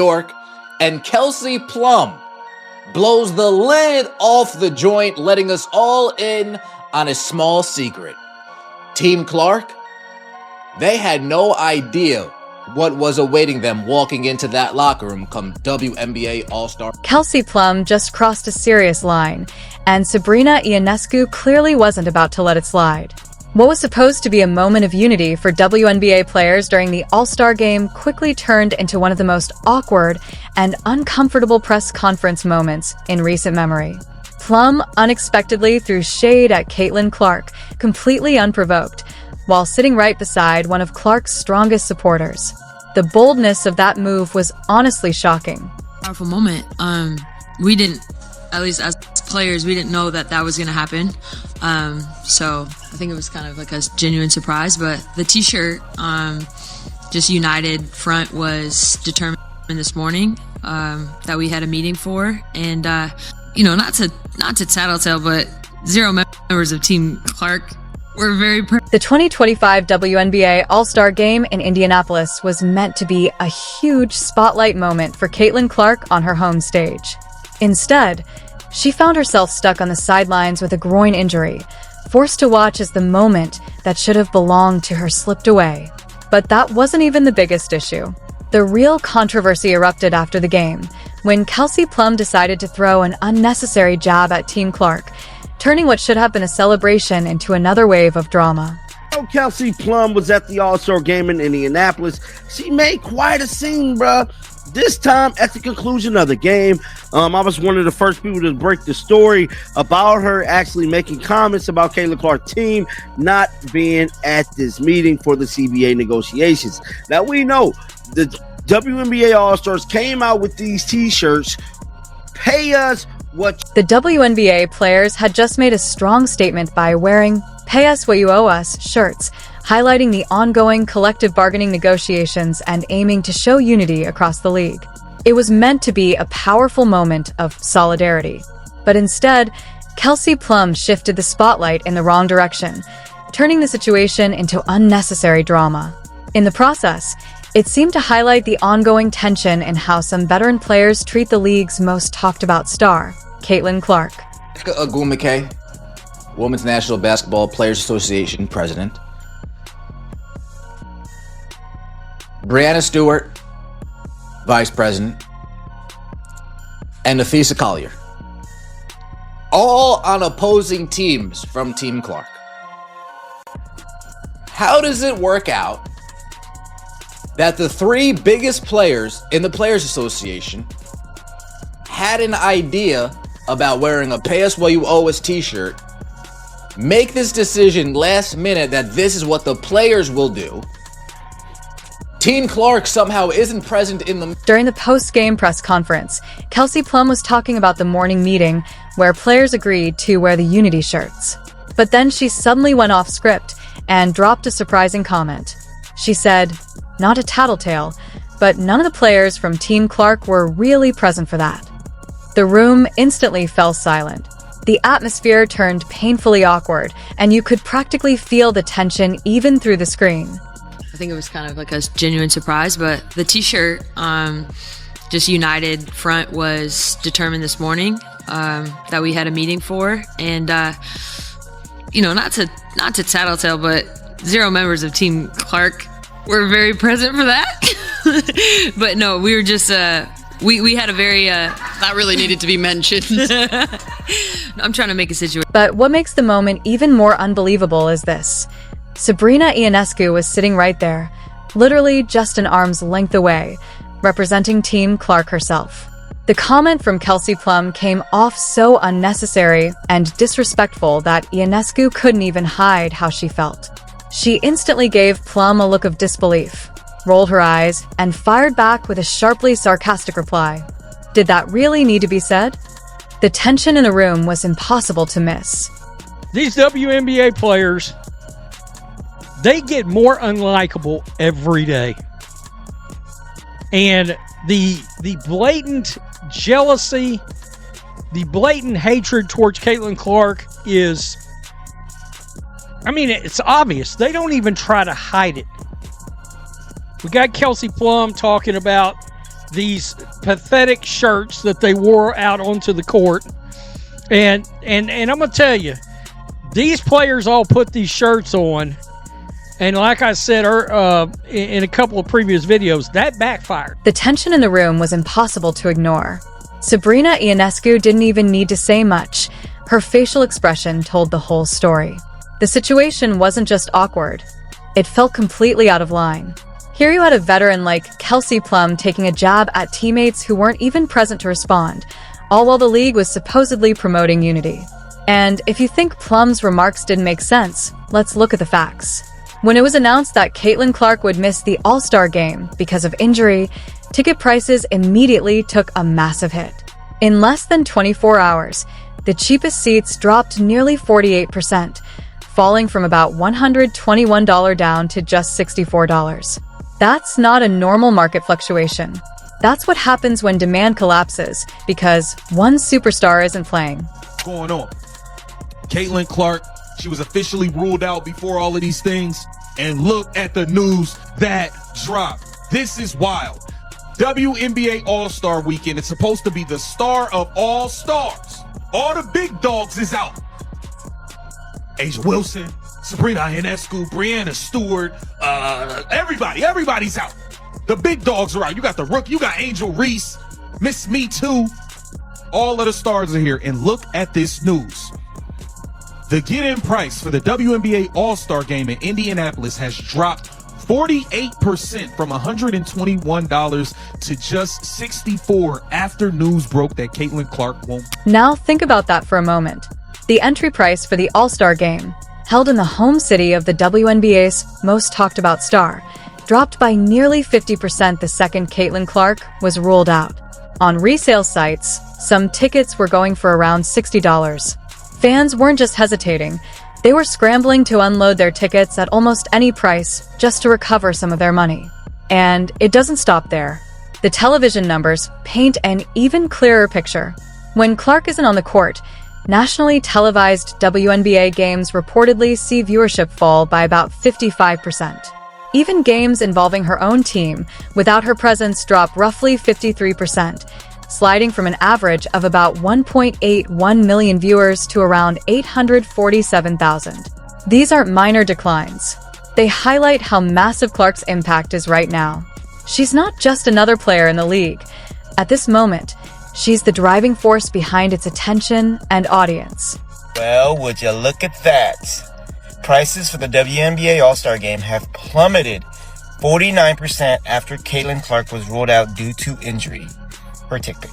York, and Kelsey Plum blows the lid off the joint, letting us all in on a small secret. Team Clark, they had no idea what was awaiting them walking into that locker room come WNBA All-Star. Kelsey Plum just crossed a serious line, and Sabrina Ionescu clearly wasn't about to let it slide. What was supposed to be a moment of unity for WNBA players during the All-Star game quickly turned into one of the most awkward and uncomfortable press conference moments in recent memory. Plum unexpectedly threw shade at Caitlin Clark, completely unprovoked, while sitting right beside one of Clark's strongest supporters. The boldness of that move was honestly shocking. Powerful moment. We didn't, at least as players, we didn't know that was going to happen. So I think it was kind of like a genuine surprise. But the T-shirt, just united front, was determined this morning that we had a meeting for, and not to tattletale, but 0 members of Team Clark. We're very The 2025 WNBA All-Star Game in Indianapolis was meant to be a huge spotlight moment for Caitlin Clark on her home stage. Instead, she found herself stuck on the sidelines with a groin injury, forced to watch as the moment that should have belonged to her slipped away. But that wasn't even the biggest issue. The real controversy erupted after the game, when Kelsey Plum decided to throw an unnecessary jab at Team Clark, turning what should have been a celebration into another wave of drama. Kelsey Plum was at the All-Star game in Indianapolis. She made quite a scene, bruh. This time, at the conclusion of the game, I was one of the first people to break the story about her actually making comments about Caitlin Clark's team not being at this meeting for the CBA negotiations. Now, we know the WNBA All-Stars came out with these T-shirts, pay us what. The WNBA players had just made a strong statement by wearing "Pay Us What You Owe Us" shirts, highlighting the ongoing collective bargaining negotiations and aiming to show unity across the league. It was meant to be a powerful moment of solidarity. But instead, Kelsey Plum shifted the spotlight in the wrong direction, turning the situation into unnecessary drama. In the process, it seemed to highlight the ongoing tension in how some veteran players treat the league's most talked-about star, Caitlin Clark. Agumike, Women's National Basketball Players Association president. Brianna Stewart, vice president. And Nafisa Collier. All on opposing teams from Team Clark. How does it work out that the three biggest players in the Players Association had an idea about wearing a "Pay Us What You Owe Us" t-shirt, make this decision last minute that this is what the players will do? Team Clark somehow isn't present in the... During the post-game press conference, Kelsey Plum was talking about the morning meeting where players agreed to wear the Unity shirts. But then she suddenly went off script and dropped a surprising comment. She said, not a tattletale, but none of the players from Team Clark were really present for that. The room instantly fell silent. The atmosphere turned painfully awkward, and you could practically feel the tension even through the screen. I think it was kind of like a genuine surprise, but the T-shirt, just united front, was determined this morning that we had a meeting for, and not to tattletale, but 0 members of Team Clark were very present for that. But no, we were just we had a very that really needed to be mentioned. I'm trying to make a situation. But what makes the moment even more unbelievable is this. Sabrina Ionescu was sitting right there, literally just an arm's length away, representing Team Clark herself. The comment from Kelsey Plum came off so unnecessary and disrespectful that Ionescu couldn't even hide how she felt. She instantly gave Plum a look of disbelief, rolled her eyes, and fired back with a sharply sarcastic reply. Did that really need to be said? The tension in the room was impossible to miss. These WNBA players, they get more unlikable every day. And the blatant jealousy, the blatant hatred towards Caitlin Clark is, it's obvious. They don't even try to hide it. We got Kelsey Plum talking about these pathetic shirts that they wore out onto the court. And I'm going to tell you, these players all put these shirts on. And like I said in a couple of previous videos, that backfired. The tension in the room was impossible to ignore. Sabrina Ionescu didn't even need to say much. Her facial expression told the whole story. The situation wasn't just awkward. It felt completely out of line. Here you had a veteran like Kelsey Plum taking a jab at teammates who weren't even present to respond, all while the league was supposedly promoting unity. And if you think Plum's remarks didn't make sense, let's look at the facts. When it was announced that Caitlin Clark would miss the All-Star game because of injury, ticket prices immediately took a massive hit. In less than 24 hours, the cheapest seats dropped nearly 48%, falling from about $121 down to just $64. That's not a normal market fluctuation. That's what happens when demand collapses because one superstar isn't playing. Going on. Caitlin Clark, she was officially ruled out before all of these things. And look at the news that dropped. This is wild. WNBA All-Star Weekend. It's supposed to be the star of all stars. All the big dogs is out. Asia Wilson, Sabrina Ionescu, Brianna Stewart, everybody's out. The big dogs are out. You got the rookie, you got Angel Reese, Miss Me Too. All of the stars are here. And look at this news. The get-in price for the WNBA All-Star Game in Indianapolis has dropped 48% from $121 to just $64 after news broke that Caitlin Clark won't. Now think about that for a moment. The entry price for the All-Star Game, held in the home city of the WNBA's most talked about star, dropped by nearly 50% the second Caitlin Clark was ruled out. On resale sites, some tickets were going for around $60. Fans weren't just hesitating, they were scrambling to unload their tickets at almost any price just to recover some of their money. And it doesn't stop there. The television numbers paint an even clearer picture. When Clark isn't on the court, nationally televised WNBA games reportedly see viewership fall by about 55%. Even games involving her own team, without her presence, drop roughly 53%. Sliding from an average of about 1.81 million viewers to around 847,000. These aren't minor declines. They highlight how massive Clark's impact is right now. She's not just another player in the league. At this moment, she's the driving force behind its attention and audience. Well, would you look at that? Prices for the WNBA All-Star Game have plummeted 49% after Caitlin Clark was ruled out due to injury. Her tick pick.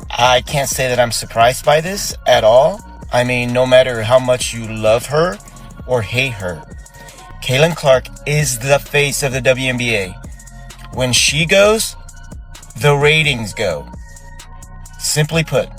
I can't say that I'm surprised by this at all. I mean, no matter how much you love her or hate her, Caitlin Clark is the face of the WNBA. When she goes, the ratings go. Simply put.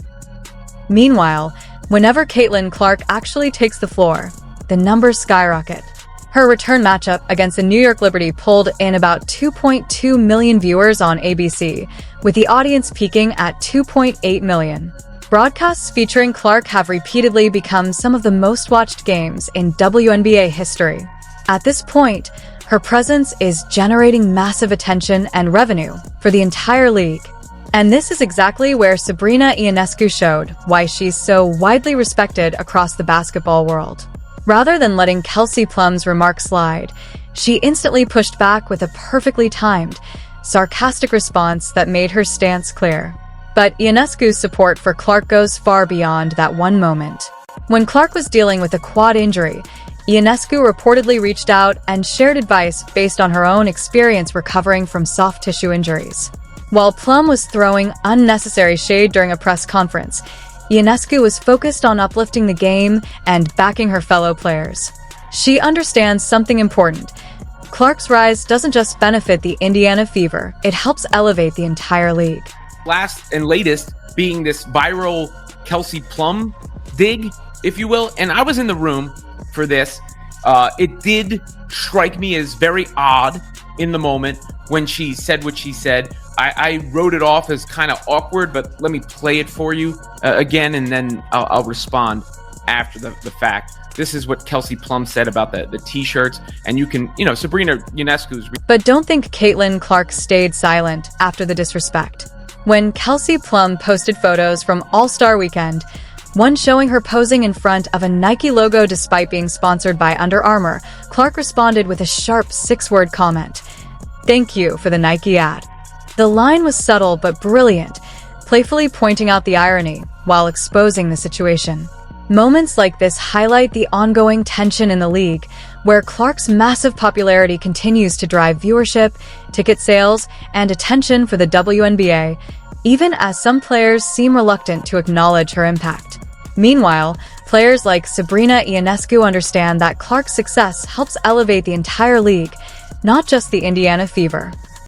Meanwhile, whenever Caitlin Clark actually takes the floor, the numbers skyrocket. Her return matchup against the New York Liberty pulled in about 2.2 million viewers on ABC, with the audience peaking at 2.8 million. Broadcasts featuring Clark have repeatedly become some of the most watched games in WNBA history. At this point, her presence is generating massive attention and revenue for the entire league. And this is exactly where Sabrina Ionescu showed why she's so widely respected across the basketball world. Rather than letting Kelsey Plum's remark slide, she instantly pushed back with a perfectly timed, sarcastic response that made her stance clear. But Ionescu's support for Clark goes far beyond that one moment. When Clark was dealing with a quad injury, Ionescu reportedly reached out and shared advice based on her own experience recovering from soft tissue injuries. While Plum was throwing unnecessary shade during a press conference, Ionescu was focused on uplifting the game and backing her fellow players. She understands something important. Clark's rise doesn't just benefit the Indiana Fever, it helps elevate the entire league. Last and latest being this viral Kelsey Plum dig, if you will, and I was in the room for this. It did strike me as very odd in the moment when she said what she said. I wrote it off as kind of awkward, but let me play it for you again, and then I'll respond after the fact. This is what Kelsey Plum said about the t-shirts. And you can, Sabrina Ionescu's. But don't think Caitlin Clark stayed silent after the disrespect. When Kelsey Plum posted photos from All-Star Weekend, one showing her posing in front of a Nike logo despite being sponsored by Under Armour, Clark responded with a sharp 6-word comment. "Thank you for the Nike ad." The line was subtle but brilliant, playfully pointing out the irony while exposing the situation. Moments like this highlight the ongoing tension in the league, where Clark's massive popularity continues to drive viewership, ticket sales, and attention for the WNBA, even as some players seem reluctant to acknowledge her impact. Meanwhile, players like Sabrina Ionescu understand that Clark's success helps elevate the entire league, not just the Indiana Fever.